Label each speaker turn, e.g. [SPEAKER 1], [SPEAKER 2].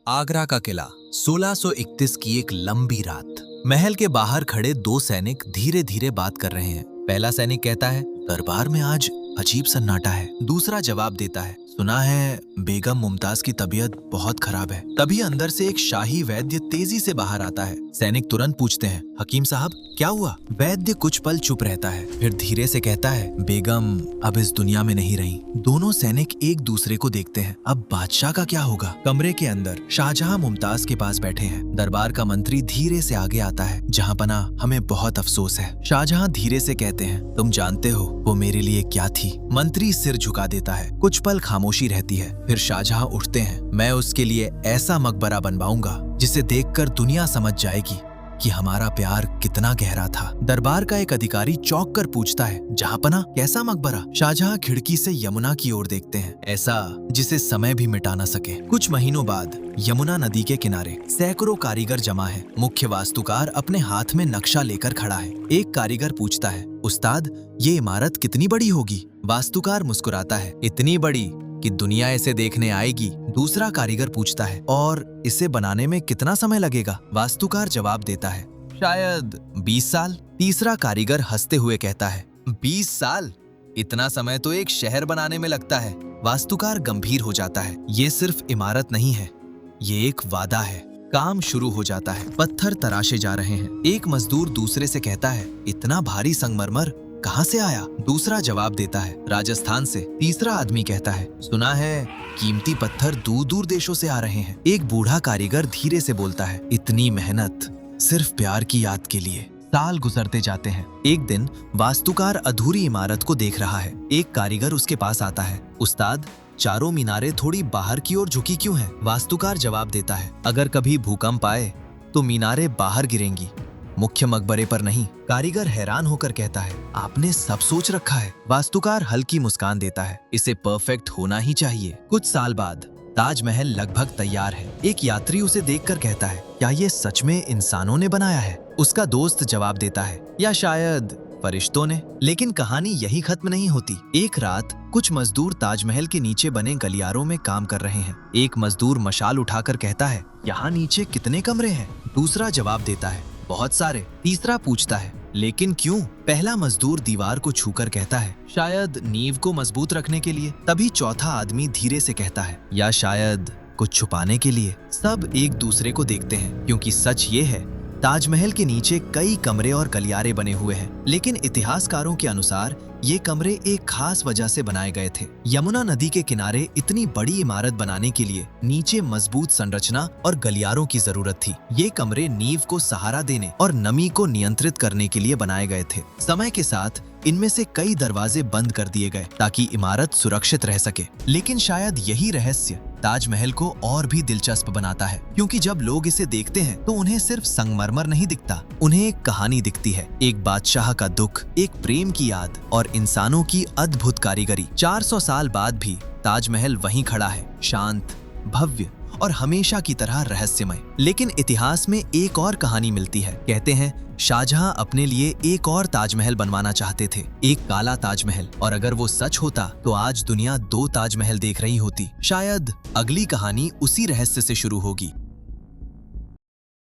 [SPEAKER 1] आगरा का किला 1631 की एक लंबी रात। महल के बाहर खड़े दो सैनिक धीरे धीरे बात कर रहे हैं। पहला सैनिक कहता है, दरबार में आज अजीब सन्नाटा है। दूसरा जवाब देता है, सुना है बेगम मुमताज की तबीयत बहुत खराब है। तभी अंदर से एक शाही वैद्य तेजी से बाहर आता है। सैनिक तुरंत पूछते हैं, हकीम साहब क्या हुआ? वैद्य कुछ पल चुप रहता है, फिर धीरे से कहता है, बेगम अब इस दुनिया में नहीं रही। दोनों सैनिक एक दूसरे को देखते हैं। अब बादशाह का क्या होगा? कमरे के अंदर शाहजहां मुमताज के पास बैठे हैं। दरबार का मंत्री धीरे से आगे आता है, जहां पना हमें बहुत अफसोस है। शाहजहां धीरे से कहते हैं, तुम जानते हो वो मेरे लिए क्या थी? मंत्री सिर झुका देता है। कुछ पल खामोशी रहती है, फिर शाहजहां उठते हैं। मैं उसके लिए ऐसा मकबरा बनवाऊंगा जिसे देखकर दुनिया समझ जाएगी कि हमारा प्यार कितना गहरा था। दरबार का एक अधिकारी चौंक कर पूछता है, जहांपना कैसा मकबरा? शाहजहां खिड़की से यमुना की ओर देखते हैं, ऐसा जिसे समय भी मिटा न सके। कुछ महीनों बाद यमुना नदी के किनारे सैकड़ों कारीगर जमा है। मुख्य वास्तुकार अपने हाथ में नक्शा लेकर खड़ा है। एक कारीगर पूछता है, उस्ताद ये इमारत कितनी बड़ी होगी? वास्तुकार मुस्कुराता है, इतनी बड़ी कि दुनिया इसे देखने आएगी। दूसरा कारीगर पूछता है, और इसे बनाने में कितना समय लगेगा? वास्तुकार जवाब देता है, शायद 20 साल। तीसरा कारीगर हंसते हुए कहता है, 20 साल? इतना समय तो एक शहर बनाने में लगता है। वास्तुकार गंभीर हो जाता है, ये सिर्फ इमारत नहीं है, ये एक वादा है। काम शुरू हो जाता है। पत्थर तराशे जा रहे हैं। एक मजदूर दूसरे से कहता है, इतना भारी संगमरमर कहाँ से आया? दूसरा जवाब देता है, राजस्थान से। तीसरा आदमी कहता है, सुना है कीमती पत्थर दूर दूर देशों से आ रहे हैं। एक बूढ़ा कारीगर धीरे से बोलता है, इतनी मेहनत सिर्फ प्यार की याद के लिए। साल गुजरते जाते हैं। एक दिन वास्तुकार अधूरी इमारत को देख रहा है। एक कारीगर उसके पास आता है, उस्ताद चारों मीनारें थोड़ी बाहर की ओर झुकी क्यों हैं? वास्तुकार जवाब देता है, अगर कभी भूकंप आए तो मीनारें बाहर गिरेंगी, मुख्य मकबरे पर नहीं। कारीगर हैरान होकर कहता है, आपने सब सोच रखा है। वास्तुकार हल्की मुस्कान देता है, इसे परफेक्ट होना ही चाहिए। कुछ साल बाद ताजमहल लगभग तैयार है। एक यात्री उसे देखकर कहता है, क्या ये सच में इंसानों ने बनाया है? उसका दोस्त जवाब देता है, या शायद फरिश्तों ने। लेकिन कहानी यही खत्म नहीं होती। एक रात कुछ मजदूर ताजमहल के नीचे बने गलियारों में काम कर रहे हैं। एक मजदूर मशाल उठाकर कहता है, यहाँ नीचे कितने कमरे हैं? दूसरा जवाब देता है, बहुत सारे। तीसरा पूछता है, लेकिन क्यों? पहला मजदूर दीवार को छूकर कहता है, शायद नींव को मजबूत रखने के लिए। तभी चौथा आदमी धीरे से कहता है, या शायद कुछ छुपाने के लिए। सब एक दूसरे को देखते हैं, क्योंकि सच ये है, ताजमहल के नीचे कई कमरे और गलियारे बने हुए हैं, लेकिन इतिहासकारों के अनुसार ये कमरे एक खास वजह से बनाए गए थे। यमुना नदी के किनारे इतनी बड़ी इमारत बनाने के लिए नीचे मजबूत संरचना और गलियारों की जरूरत थी। ये कमरे नींव को सहारा देने और नमी को नियंत्रित करने के लिए बनाए गए थे। समय के साथ इनमें से कई दरवाजे बंद कर दिए गए ताकि इमारत सुरक्षित रह सके। लेकिन शायद यही रहस्य ताजमहल को और भी दिलचस्प बनाता है, क्योंकि जब लोग इसे देखते हैं तो उन्हें सिर्फ संगमरमर नहीं दिखता, उन्हें एक कहानी दिखती है। एक बादशाह का दुख, एक प्रेम की याद और इंसानों की अद्भुत कारीगरी। 400 साल बाद भी ताजमहल वहीं खड़ा है, शांत, भव्य और हमेशा की तरह रहस्यमय। लेकिन इतिहास में एक और कहानी मिलती है। कहते हैं शाहजहां अपने लिए एक और ताजमहल बनवाना चाहते थे, एक काला ताजमहल। और अगर वो सच होता तो आज दुनिया 2 ताजमहल देख रही होती। शायद अगली कहानी उसी रहस्य से शुरू होगी।